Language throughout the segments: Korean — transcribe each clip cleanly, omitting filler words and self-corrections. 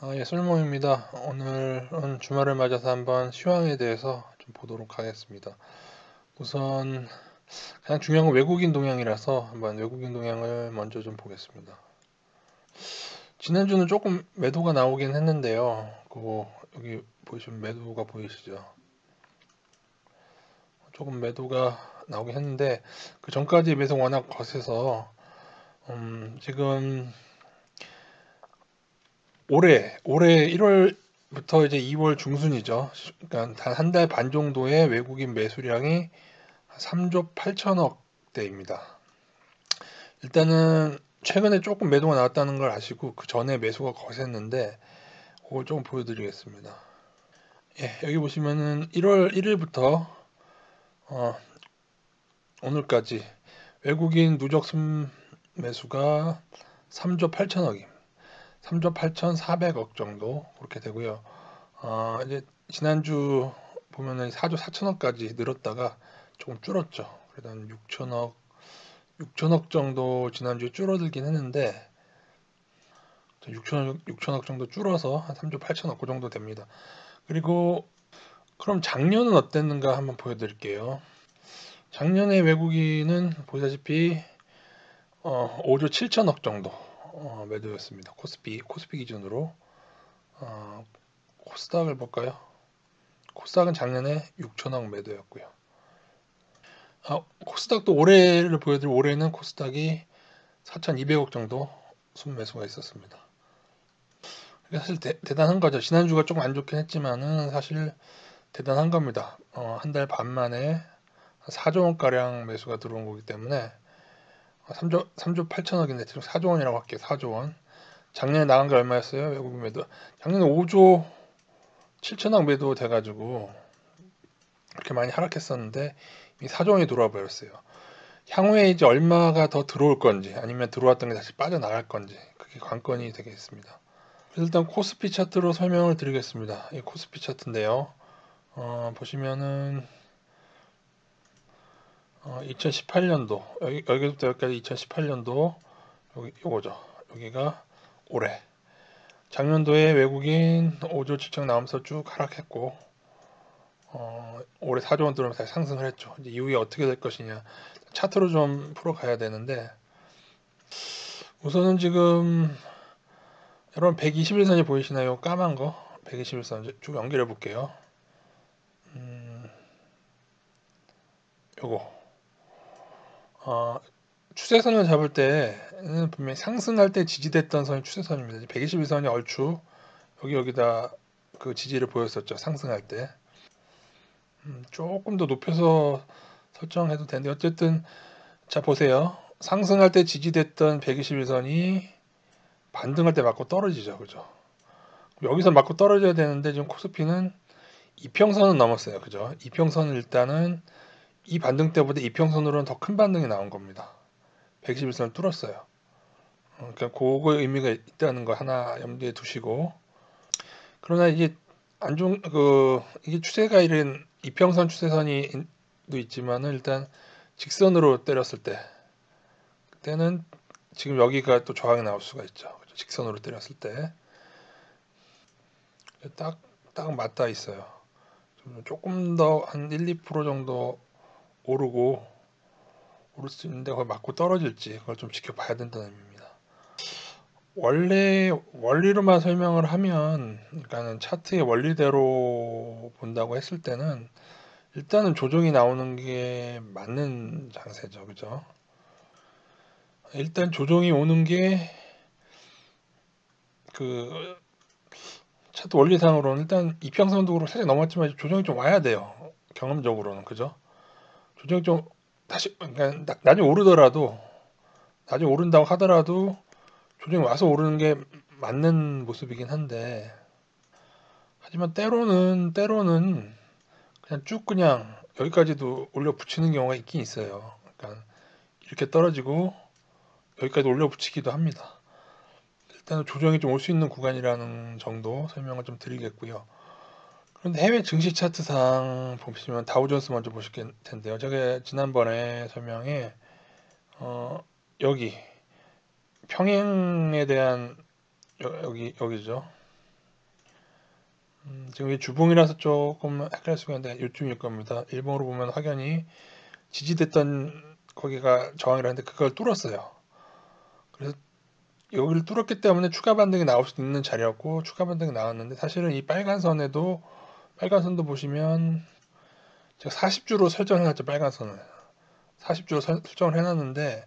예, 솔모입니다. 오늘은 주말을 맞아서 한번 시황에 대해서 좀 보도록 하겠습니다. 우선 가장 중요한 건 외국인 동향이라서 한번 외국인 동향을 먼저 좀 보겠습니다. 지난주는 조금 매도가 나오긴 했는데요. 그거 여기 보시면 매도가 보이시죠? 조금 매도가 나오긴 했는데 그 전까지 매수가 워낙 거세서 지금 올해 1월부터 이제 2월 중순이죠. 그러니까 단 한 달 반 정도의 외국인 매수량이 3조 8천억 대입니다. 일단은 최근에 조금 매도가 나왔다는 걸 아시고 그 전에 매수가 거셌는데 그걸 조금 보여드리겠습니다. 예, 여기 보시면은 1월 1일부터 오늘까지 외국인 누적 순매수가 3조 8천억임. 3조 8,400억 정도 그렇게 되고요. 이제 지난주 보면은 4조 4천억까지 늘었다가 조금 줄었죠. 그래도 한 6천억 정도 지난주에 줄어들긴 했는데 6천억 정도 줄어서 한 3조 8천억 그 정도 됩니다. 그리고 그럼 작년은 어땠는가 한번 보여드릴게요. 작년에 외국인은 보시다시피 5조 7천억 정도 매도였습니다. 코스피 기준으로 코스닥을 볼까요? 코스닥은 작년에 6천억 매도였고요. 코스닥도 올해를 보여드릴 올해는 코스닥이 4,200억 정도 순매수가 있었습니다. 사실 대단한 거죠. 지난주가 조금 안 좋긴 했지만은 사실 대단한 겁니다. 한 달 반 만에 4조 원가량 매수가 들어온 거기 때문에 3조 8천억인데 지금 4조 원이라고 할게요. 4조 원. 작년에 나간 게 얼마였어요? 외국인 매도. 작년에 5조 7천억 매도 돼가지고 그렇게 많이 하락했었는데 이 4조 원이 들어와 버렸어요. 향후에 이제 얼마가 더 들어올 건지 아니면 들어왔던 게 다시 빠져나갈 건지 그게 관건이 되겠습니다. 일단 코스피 차트로 설명을 드리겠습니다. 이 코스피 차트인데요. 보시면은 2018년도 여기부터 여기까지 2018년도 요거죠. 여기가 올해 작년도에 외국인 5조 7천 나오면서 쭉 하락했고 올해 4조 원 들어오면서 다시 상승을 했죠. 이제 이후에 어떻게 될 것이냐 차트로 좀 풀어가야 되는데 우선은 지금 여러분 121선이 보이시나요? 까만 거 121선 쭉 연결해 볼게요. 요거 추세선을 잡을 때는 분명히 상승할 때 지지됐던 선이 추세선입니다. 121선이 얼추 여기다 그 지지를 보였었죠. 상승할 때 조금 더 높여서 설정해도 되는데 어쨌든 자 보세요. 상승할 때 지지됐던 121선이 반등할 때 맞고 떨어지죠. 그죠? 여기서 맞고 떨어져야 되는데 지금 코스피는 이평선은 넘었어요. 그죠? 이평선은 일단은 이 반등 때보다 이평선으로는 더 큰 반등이 나온 겁니다. 121선을 뚫었어요. 그러니까 그거 의미가 있다는 거 하나 염두에 두시고 그러나 이게 안 좋은 이게 추세가 이런 이평선 추세선이 도 있지만은 일단 직선으로 때렸을 때 그때는 지금 여기가 또 저항이 나올 수가 있죠. 직선으로 때렸을 때 딱 맞닿아 있어요. 조금 더 한 1, 2% 정도 오르고 오를 수 있는데 거기 맞고 떨어질지 그걸 좀 지켜봐야 된다는 의미입니다. 원래 원리로만 설명을 하면 그러니까는 차트의 원리대로 본다고 했을 때는 일단은 조정이 나오는 게 맞는 장세죠. 그죠? 일단 조정이 오는 게 그 차트 원리상으로는 일단 이평선도 살짝 넘었지만 조정이 좀 와야 돼요. 경험적으로는 그죠? 조정이 좀 다시 그러니까 나중에 오르더라도 나중에 오른다고 하더라도 조정이 와서 오르는 게 맞는 모습이긴 한데 하지만 때로는 그냥 쭉 그냥 여기까지도 올려 붙이는 경우가 있긴 있어요. 그러니까 이렇게 떨어지고 여기까지 올려 붙이기도 합니다. 일단은 조정이 좀 올 수 있는 구간이라는 정도 설명을 좀 드리겠고요. 그런데 해외 증시 차트상 보시면 다우존스 먼저 보실 텐데요. 제가 지난번에 설명에 여기 평행에 대한 여기죠. 지금 이 주봉이라서 조금 헷갈릴 수가 있는데 요쯤일 겁니다. 일봉으로 보면 확연히 지지됐던 거기가 저항이라 했는데 그걸 뚫었어요. 그래서 여기를 뚫었기 때문에 추가 반등이 나올 수 있는 자리였고 추가 반등이 나왔는데 사실은 이 빨간 선도 보시면 제가 40주로 설정을 해놨죠. 빨간 선을 40주로 설정을 해놨는데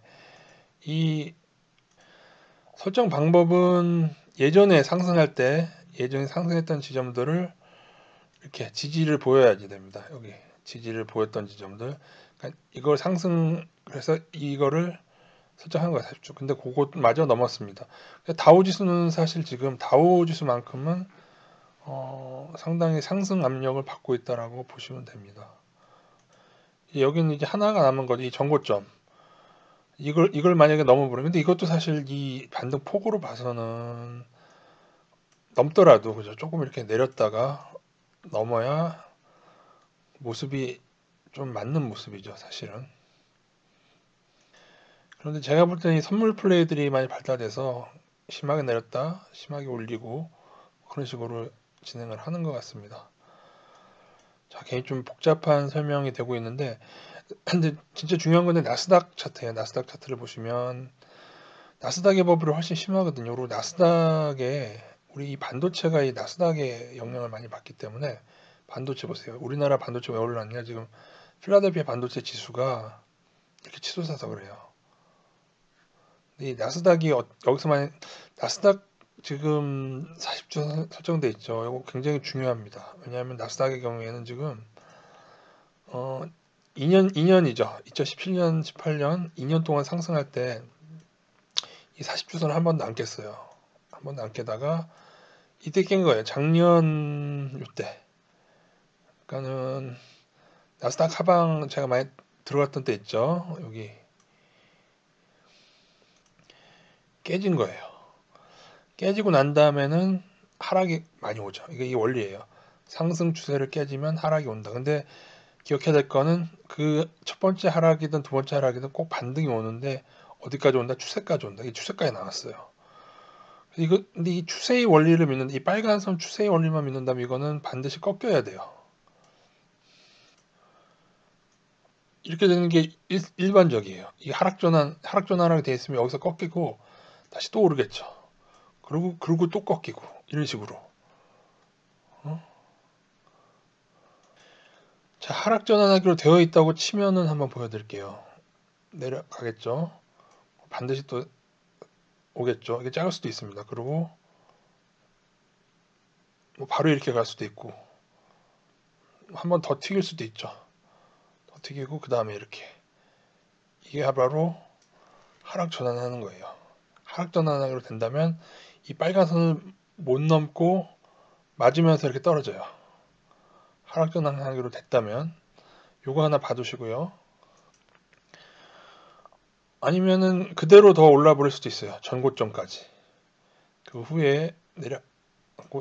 이 설정 방법은 예전에 상승했던 지점들을 이렇게 지지를 보여야지 됩니다. 여기 지지를 보였던 지점들, 그러니까 이걸 그래서 이거를 설정한 거예요. 40주. 근데 그것마저 넘었습니다. 다우지수는 사실 지금 다우지수만큼은 상당히 상승 압력을 받고 있다라고 보시면 됩니다. 여기는 이제 하나가 남은 거지, 이 전고점. 이걸 만약에 넘어버리면, 근데 이것도 사실 이 반등 폭으로 봐서는 넘더라도, 그죠? 조금 이렇게 내렸다가 넘어야 모습이 좀 맞는 모습이죠, 사실은. 그런데 제가 볼 때는 이 선물 플레이들이 많이 발달돼서 심하게 내렸다, 심하게 올리고 그런 식으로 진행을 하는 것 같습니다. 자, 괜히 좀 복잡한 설명이 되고 있는데, 근데 진짜 중요한 건 나스닥 차트예요. 나스닥 차트를 보시면 나스닥의 버블이 훨씬 심하거든요. 그리고 나스닥에 우리 이 반도체가 이 나스닥의 영향을 많이 받기 때문에 반도체 보세요. 우리나라 반도체가 왜 올랐냐? 지금 필라델피아 반도체 지수가 이렇게 치솟아서 그래요. 이 나스닥이 여기서만 나스닥 지금 40주 설정돼 있죠. 이거 굉장히 중요합니다. 왜냐하면 나스닥의 경우에는 지금 2년이죠. 2017년, 18년 2년 동안 상승할 때 이 40주선을 한 번도 안 깼어요. 한 번도 안 깨다가 이때 깬 거예요. 작년 이때. 그러니까는 나스닥 하방 제가 많이 들어갔던 때 있죠. 여기 깨진 거예요. 깨지고 난 다음에는 하락이 많이 오죠. 이게 이 원리예요. 상승 추세를 깨지면 하락이 온다. 근데 기억해야 될 거는 그 첫 번째 하락이든 두 번째 하락이든 꼭 반등이 오는데 어디까지 온다? 추세까지 온다. 이 추세까지 나왔어요. 근데 이 추세의 원리를 이 빨간 선 추세의 원리만 믿는다면 이거는 반드시 꺾여야 돼요. 이렇게 되는 게 일반적이에요. 이 하락전환하게 돼 있으면 여기서 꺾이고 다시 또 오르겠죠. 그리고 또 꺾이고 이런 식으로. 자, 하락전환하기로 되어 있다고 치면은 한번 보여드릴게요. 내려가겠죠. 반드시 또 오겠죠. 이게 작을 수도 있습니다. 그리고 뭐 바로 이렇게 갈 수도 있고 한번 더 튀길 수도 있죠. 더 튀기고 그 다음에 이렇게 이게 바로 하락 전환하는 거예요. 하락 전환하기로 된다면 이 빨간 선을 못 넘고 맞으면서 이렇게 떨어져요. 하락 전환하기로 됐다면 요거 하나 봐두시고요. 아니면은 그대로 더 올라 버릴 수도 있어요. 전고점까지. 그 후에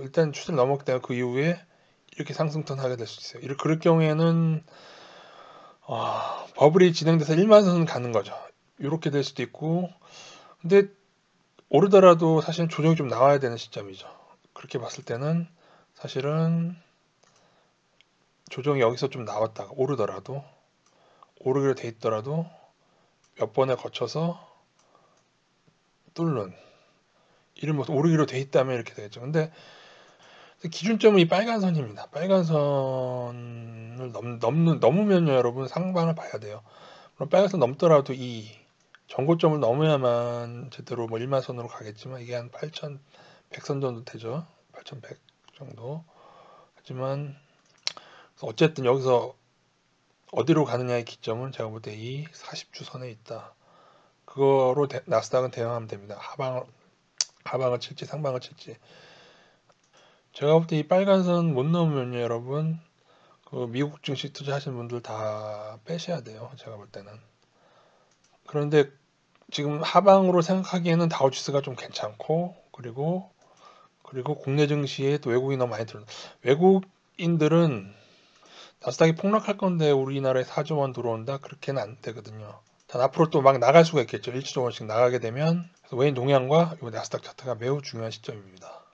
일단 추세를 넘었기 때문에 그 이후에 이렇게 상승턴 하게 될 수 있어요. 그럴 경우에는 버블이 진행돼서 1만선은 가는 거죠. 이렇게 될 수도 있고, 근데 오르더라도 사실 조정이 좀 나와야 되는 시점이죠. 그렇게 봤을 때는 사실은 조정이 여기서 좀 나왔다가 오르기로 돼 있더라도 몇 번에 거쳐서 뚫는 이런 모습 오르기로 돼 있다면 이렇게 되겠죠. 근데 기준점은 이 빨간 선입니다. 빨간 선을 넘으면 여러분 상방을 봐야 돼요. 그럼 빨간 선 넘더라도 이 전고점을 넘어야만 제대로 뭐 1만선으로 가겠지만 이게 한 8,100선 정도 되죠. 8,100 정도. 하지만 어쨌든 여기서 어디로 가느냐의 기점은 제가 볼 때 이 40주선에 있다. 그거로 나스닥은 대응하면 됩니다. 하방을 칠지 상방을 칠지. 제가 볼 때 이 빨간 선 못 넘으면 여러분 그 미국 증시 투자하시는 분들 다 빼셔야 돼요. 제가 볼 때는. 그런데 지금 하방으로 생각하기에는 다우지수가 좀 괜찮고 그리고 국내 증시에 또 외국인이 너무 많이 들어. 외국인들은 나스닥이 폭락할 건데 우리나라에 4조 원 들어온다? 그렇게는 안 되거든요. 단 앞으로 또 막 나갈 수가 있겠죠. 1조 원씩 나가게 되면 그래서 외인 동향과 이 나스닥 차트가 매우 중요한 시점입니다.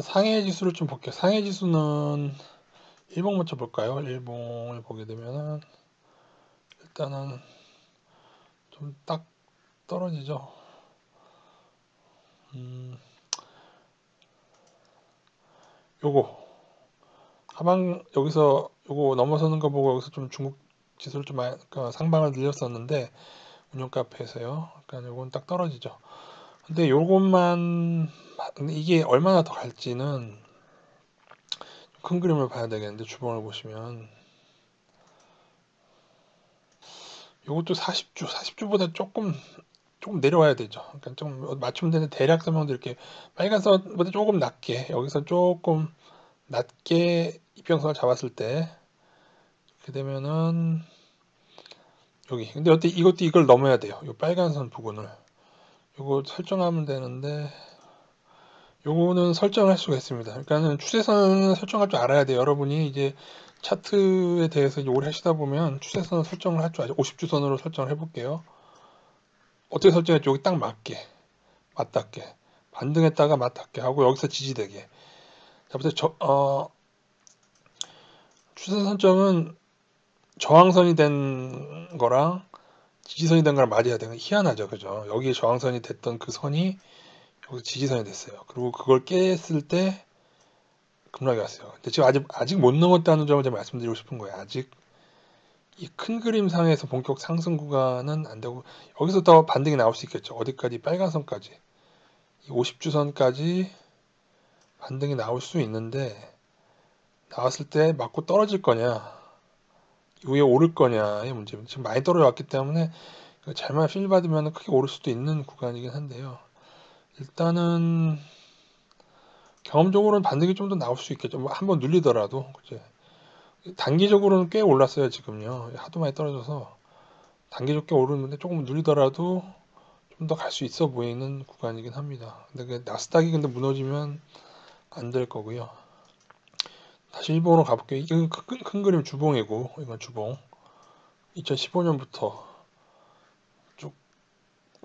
상해 지수를 좀 볼게요. 상해 지수는 일봉 먼저 볼까요? 일봉을 보게 되면은 일단은 좀 딱 떨어지죠. 요거 하방 여기서 요거 넘어서는 거 보고 여기서 좀 중국 지수를 좀 그러니까 상방을 늘렸었는데 운용 카페에서요. 그러니까 요건 딱 떨어지죠. 근데 요것만 근데 이게 얼마나 더 갈지는 큰 그림을 봐야 되겠는데 주봉을 보시면 요것도 40주보다 조금 내려와야 되죠. 그러니까 좀 맞춤되는 대략 설명도 이렇게 빨간 선보다 조금 낮게 여기서 조금 낮게 이평선을 잡았을 때 이렇게 되면은 여기 근데 어때 이것도 이걸 넘어야 돼요. 이 빨간 선 부분을 요거 설정하면 되는데 요거는 설정할 수가 있습니다. 그러니까는 추세선은 설정할 줄 알아야 돼요. 여러분이 이제 차트에 대해서 이제 오래 하시다 보면 추세선을 설정을 할 줄 알죠. 50주선으로 설정을 해볼게요. 어떻게 설정했죠? 여기 딱 맞닿게 반등했다가 맞닿게 하고 여기서 지지되게. 자, 부터 추세 설정은 저항선이 된 거랑 지지선이 된 거랑 맞아야 되는 희한하죠, 그죠? 여기에 저항선이 됐던 그 선이 여기 지지선이 됐어요. 그리고 그걸 깼을 때 급락이 왔어요. 근데 지금 아직 못 넘었다는 점을 제가 말씀드리고 싶은 거예요. 아직 이 큰 그림 상에서 본격 상승 구간은 안 되고 여기서 더 반등이 나올 수 있겠죠. 어디까지 빨간 선까지 이 50주선까지 반등이 나올 수 있는데 나왔을 때 맞고 떨어질 거냐 위에 오를 거냐의 문제입니다. 지금 많이 떨어졌기 때문에 잘만 필 받으면 크게 오를 수도 있는 구간이긴 한데요. 일단은 경험적으로는 반등이 좀 더 나올 수 있겠죠. 뭐 한번 눌리더라도 그치? 단기적으로는 꽤 올랐어요 지금요. 하도 많이 떨어져서 단기적으로 꽤 오르는데 조금 눌리더라도 좀 더 갈 수 있어 보이는 구간이긴 합니다. 근데 그 나스닥이 근데 무너지면 안 될 거고요. 다시 일본으로 가볼게요. 이건 큰 그림 주봉이고 이건 주봉 2015년부터 쭉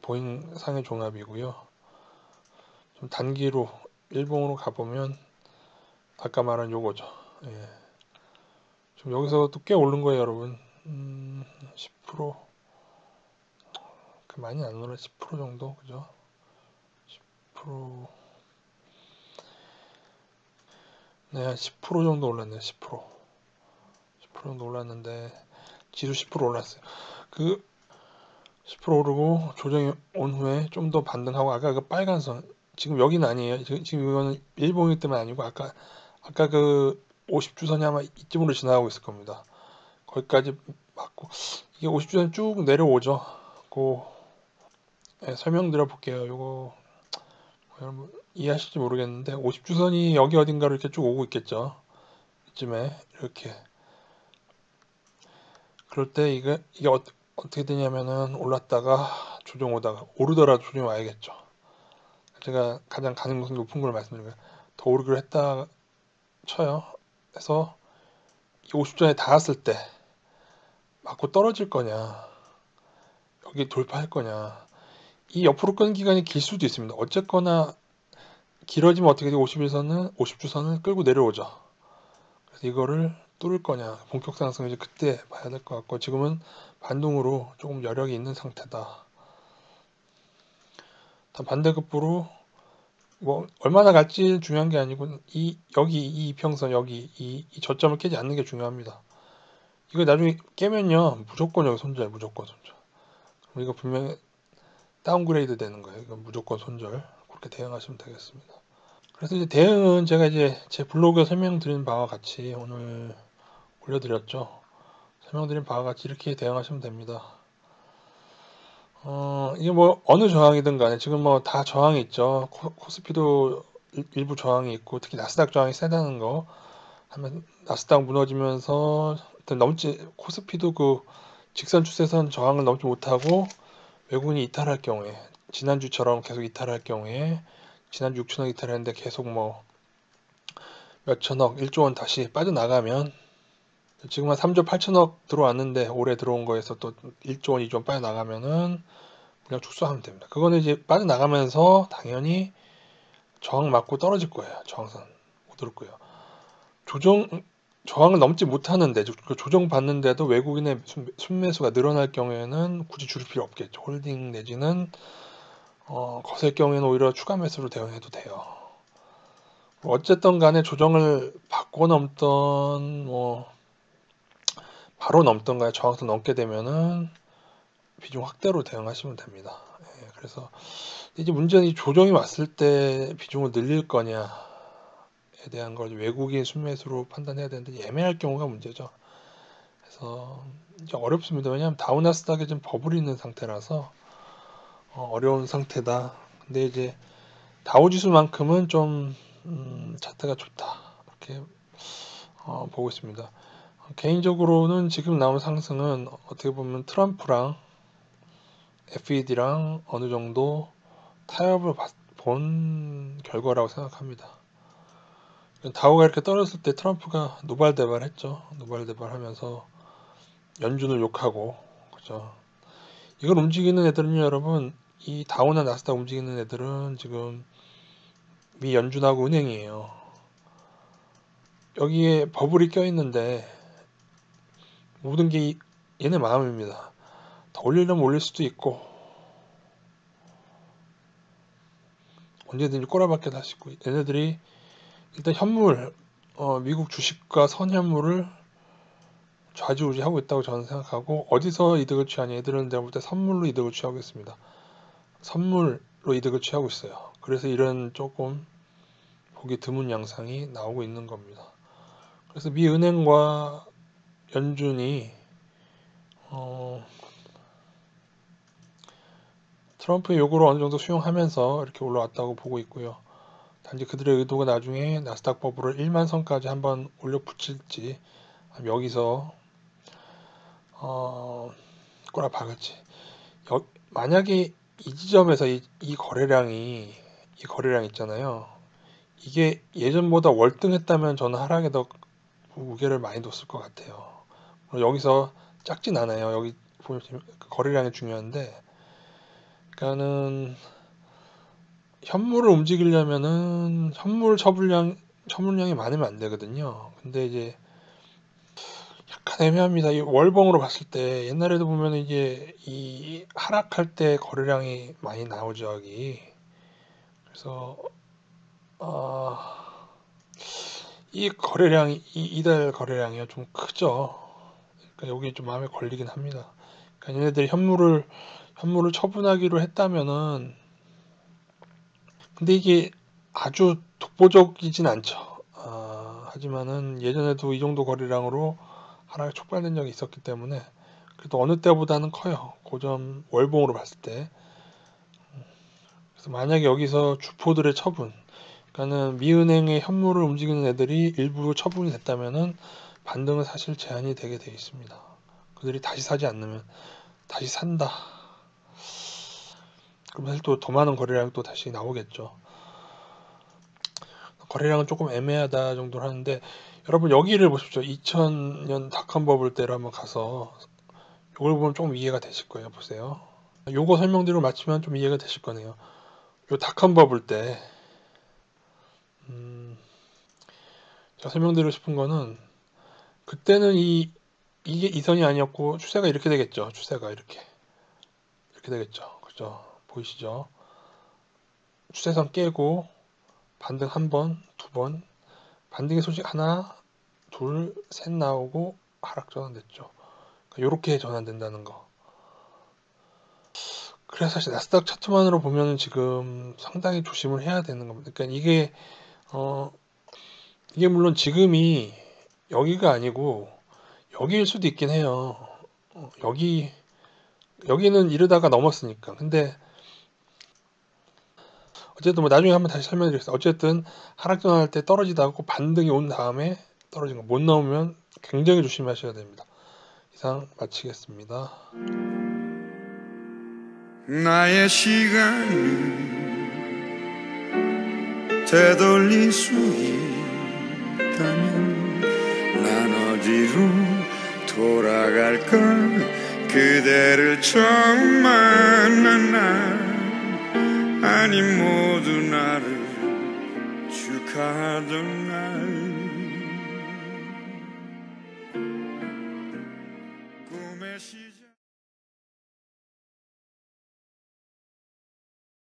보인 상의 종합이고요. 좀 단기로 일봉으로 가보면 아까 말한 요거죠. 예. 지금 여기서도 꽤 오른 거예요, 여러분. 10% 그 많이 안 오르 10% 정도 그죠? 10% 네, 10% 정도 올랐네요. 10% 정도 올랐는데 지수 10% 올랐어요. 그 10% 오르고 조정이 온 후에 좀 더 반등하고 아까 그 빨간 선 지금 여기는 아니에요. 지금 이거는 일봉이기 때문에 아니고 아까 그 50주선이 아마 이쯤으로 지나가고 있을 겁니다. 거기까지 맞고 이게 50주선 쭉 내려오죠. 그 네, 설명드려 볼게요. 요거 여러분 이해하실지 모르겠는데 50주선이 여기 어딘가로 이렇게 쭉 오고 있겠죠. 이쯤에 이렇게 그럴 때 이게 어떻게 되냐면은 올랐다가 조정 오다가 오르더라도 조정이 와야겠죠. 제가 가장 가능성이 높은 걸 말씀드린 거예요. 더 오르기로 했다 쳐요. 그래서 50전에 닿았을 때 맞고 떨어질 거냐 여기 돌파할 거냐 이 옆으로 끄는 기간이 길 수도 있습니다. 어쨌거나 길어지면 어떻게 돼? 50주선을 끌고 내려오죠. 그래서 이거를 뚫을 거냐 본격 상승을 이제 그때 봐야 될 것 같고 지금은 반동으로 조금 여력이 있는 상태다. 반대급부로 뭐 얼마나 갈지 중요한 게 아니고 여기 이 이평선 여기 이 저점을 깨지 않는 게 중요합니다. 이거 나중에 깨면요 무조건 여기 손절 무조건 손절. 그럼 이거 분명히 다운그레이드 되는 거예요. 이건 무조건 손절. 그렇게 대응하시면 되겠습니다. 그래서 이제 대응은 제가 이제 제 블로그에 설명드린 바와 같이 오늘 올려드렸죠. 설명드린 바와 같이 이렇게 대응하시면 됩니다. 이게 뭐 어느 저항이든 간에 지금 뭐 다 저항이 있죠. 코스피도 일부 저항이 있고 특히 나스닥 저항이 세다는 거 하면 나스닥 무너지면서 코스피도 그 직선 추세선 저항을 넘지 못하고 외국인이 이탈할 경우에 지난주처럼 계속 이탈할 경우에 지난주 6천억 이탈했는데 계속 뭐 몇천억 1조 원 다시 빠져나가면 지금 한 3조 8천억 들어왔는데 올해 들어온 거에서 또 1조 원 2조 원 빠져나가면은 그냥 축소하면 됩니다. 그거는 이제 빠져나가면서 당연히 저항 맞고 떨어질 거예요. 저항선 못 오를 거예요. 저항을 넘지 못하는데 조정 받는데도 외국인의 순매수가 늘어날 경우에는 굳이 줄일 필요 없겠죠. 홀딩 내지는 거셀 경우에는 오히려 추가 매수로 대응해도 돼요. 어쨌든 간에 조정을 받고 넘던 바로 넘던 간에 저항선 넘게 되면은 비중 확대로 대응하시면 됩니다. 예, 그래서 이제 문제는 이 조정이 왔을 때 비중을 늘릴 거냐에 대한 걸 외국인 순매수로 판단해야 되는데 애매할 경우가 문제죠. 그래서 이제 어렵습니다. 왜냐하면 다우나스닥에 좀 버블이 있는 상태라서 어려운 상태다. 근데 이제 다우지수만큼은 좀 차트가 좋다. 이렇게 보고 있습니다. 개인적으로는 지금 나온 상승은 어떻게 보면 트럼프랑 FED랑 어느 정도 타협을 본 결과라고 생각합니다. 다우가 이렇게 떨어졌을 때 트럼프가 노발대발했죠. 노발대발하면서 연준을 욕하고, 그죠. 이걸 움직이는 애들은요, 여러분, 이 다우나 나스닥 움직이는 애들은 지금 미 연준하고 은행이에요. 여기에 버블이 껴있는데 모든 게 얘네 마음입니다. 더 올리려면 올릴 수도 있고 언제든지 꼬라박게 할 수 있고, 얘네들이 일단 현물, 미국 주식과 선현물을 좌지우지하고 있다고 저는 생각하고, 어디서 이득을 취하냐, 얘들은 내가 볼 때 선물로 이득을 취하고 있습니다. 선물로 이득을 취하고 있어요. 그래서 이런 조금 보기 드문 양상이 나오고 있는 겁니다. 그래서 미 은행과 연준이 트럼프의 요구를 어느 정도 수용하면서 이렇게 올라왔다고 보고 있고요. 단지 그들의 의도가 나중에 나스닥 버블을 1만 선까지 한번 올려 붙일지, 여기서 꼬라 박을지. 만약에 이 지점에서 이 거래량 있잖아요. 이게 예전보다 월등했다면 저는 하락에 더 무게를 많이 뒀을 것 같아요. 여기서 작진 않아요. 여기 보면 거래량이 중요한데, 그러니까는 현물을 움직이려면은 처분량이 많으면 안 되거든요. 근데 이제 약간 애매합니다. 이 월봉으로 봤을 때 옛날에도 보면 이제 이 하락할 때 거래량이 많이 나오죠, 여기. 그래서 이 거래량이 이달 거래량이 좀 크죠. 그러니까 여기 좀 마음에 걸리긴 합니다. 그러니까 얘네들이 현물을 처분하기로 했다면은, 근데 이게 아주 독보적이진 않죠. 하지만은 예전에도 이 정도 거래량으로 하락이 촉발된 적이 있었기 때문에 그래도 어느 때보다는 커요. 고점 월봉으로 봤을 때. 그래서 만약에 여기서 주포들의 처분, 그러니까는 미은행의 현물을 움직이는 애들이 일부 처분이 됐다면은 반등은 사실 제한이 되게 돼 있습니다. 그들이 다시 사지 않으면, 다시 산다, 그럼 사실 또 더 많은 거래량이 또 다시 나오겠죠. 거래량은 조금 애매하다 정도로 하는데, 여러분 여기를 보십시오. 2000년 닷컴 버블 때로 한번 가서 이걸 보면 좀 이해가 되실 거예요. 보세요. 요거 설명대로 맞추면 좀 이해가 되실 거네요. 요 닷컴 버블 때 제가 설명드리고 싶은 거는, 그때는 이게 이선이 아니었고 추세가 이렇게 되겠죠. 추세가 이렇게 되겠죠. 그죠? 보이시죠? 추세선 깨고 반등 한 번, 두 번, 반등의 소식 하나, 둘, 셋 나오고 하락 전환됐죠. 이렇게 전환된다는 거. 그래서 사실 나스닥 차트만으로 보면 지금 상당히 조심을 해야 되는 겁니다. 그러니까 이게 물론 지금이 여기가 아니고 여기일 수도 있긴 해요. 여기는 이러다가 넘었으니까. 근데 어쨌든 뭐 나중에 한번 다시 설명드리겠습니다. 어쨌든 하락 전환할 때 떨어지다가 반등이 온 다음에 떨어진 거 못 나오면 굉장히 조심하셔야 됩니다. 이상 마치겠습니다. 나의 시간을 되돌릴 수 있다면 난 어디로 돌아갈까? 그대를 처음 만난 날, 아니 모두 나를 사랑하던 날 꿈의 시